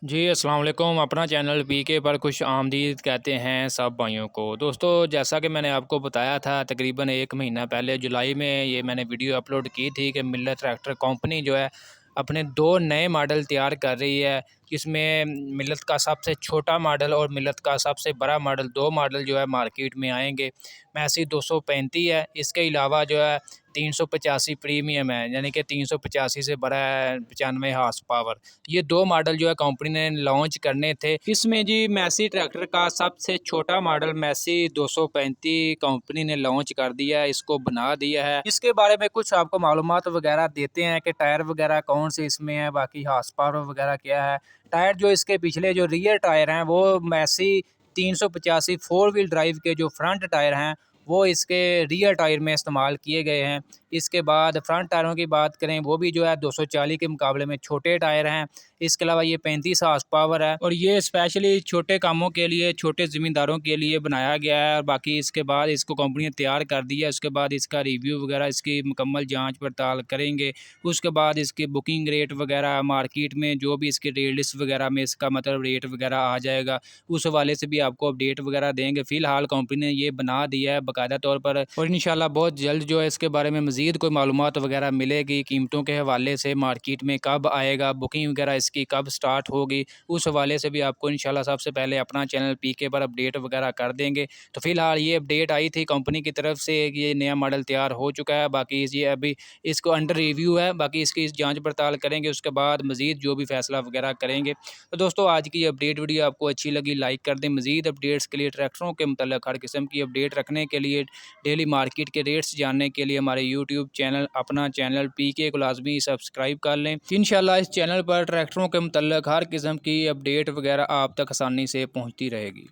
जी, अस्सलाम वालेकुम। अपना चैनल पीके पर खुश आमदीद कहते हैं सब भाइयों को। दोस्तों, जैसा कि मैंने आपको बताया था तकरीबन 1 महीना पहले जुलाई में ये मैंने वीडियो अपलोड की थी कि मिल्लत ट्रैक्टर कंपनी जो है अपने 2 नए मॉडल तैयार कर रही है। जिसमें मिल्लत का सबसे छोटा मॉडल और मिल्लत का सबसे बड़ा मॉडल 2 मॉडल जो है मार्केट में आएँगे। मैसी 235 है, इसके अलावा जो है 385 प्रीमियम है, यानी कि 385 से बड़ा है 95 हॉर्स पावर। ये 2 मॉडल जो है कंपनी ने लॉन्च करने थे। इसमें जी मैसी ट्रैक्टर का सबसे छोटा मॉडल मैसी 235 कंपनी ने लॉन्च कर दिया है, इसको बना दिया है। इसके बारे में कुछ आपको मालूमात वगैरह देते हैं कि टायर वगैरह कौन से इसमें है, बाकी हॉर्स पावर वगैरह क्या है। टायर जो इसके पिछले जो रियर टायर हैं वो मैसी 385 4 व्हील ड्राइव के जो फ्रंट टायर हैं वो इसके रियर टायर में इस्तेमाल किए गए हैं। इसके बाद फ्रंट टायरों की बात करें वो भी जो है 240 के मुकाबले में छोटे टायर हैं। इसके अलावा ये 35 हॉर्स पावर है और ये स्पेशली छोटे कामों के लिए, छोटे ज़मींदारों के लिए बनाया गया है। और बाकी इसके बाद इसको कंपनी ने तैयार कर दिया है। उसके बाद इसका रिव्यू वगैरह, इसकी मुकम्मल जांच पड़ताल करेंगे। उसके बाद इसकी बुकिंग रेट वगैरह मार्केट में जो भी इसके रेट लिस्ट वगैरह में इसका मतलब रेट वगैरह आ जाएगा, उस हवाले से भी आपको अपडेट वगैरह देंगे। फ़िलहाल कंपनी ने ये बना दिया है बाकायदा तौर पर, और इंशाल्लाह बहुत जल्द जो है इसके बारे में मज़ीद कोई मालूमात वगैरह मिलेगी। कीमतों के हवाले से मार्केट में कब आएगा, बुकिंग वगैरह इसकी कब स्टार्ट होगी, उस हवाले से भी आपको इंशाल्लाह सबसे पहले अपना चैनल पीके पर अपडेट वगैरह कर देंगे। तो फ़िलहाल ये अपडेट आई थी कंपनी की तरफ से, ये नया मॉडल तैयार हो चुका है। बाकी ये अभी इसको अंडर रिव्यू है, बाकी इसकी जाँच पड़ताल करेंगे, उसके बाद मज़ीद जो भी फ़ैसला वगैरह करेंगे। तो दोस्तों, आज की अपडेट वीडियो आपको अच्छी लगी लाइक कर दें। मज़ीद अपडेट्स के लिए, ट्रैक्टरों के मतलब हर किस्म की अपडेट रखने के लिए, डेली मार्केट के रेट्स जानने के लिए हमारे यूट्यूब चैनल, अपना चैनल पीके को लाजमी सब्सक्राइब कर लें। इंशाल्लाह इस चैनल पर ट्रैक्टरों के मतलब हर किस्म की अपडेट वगैरह आप तक आसानी से पहुँचती रहेगी।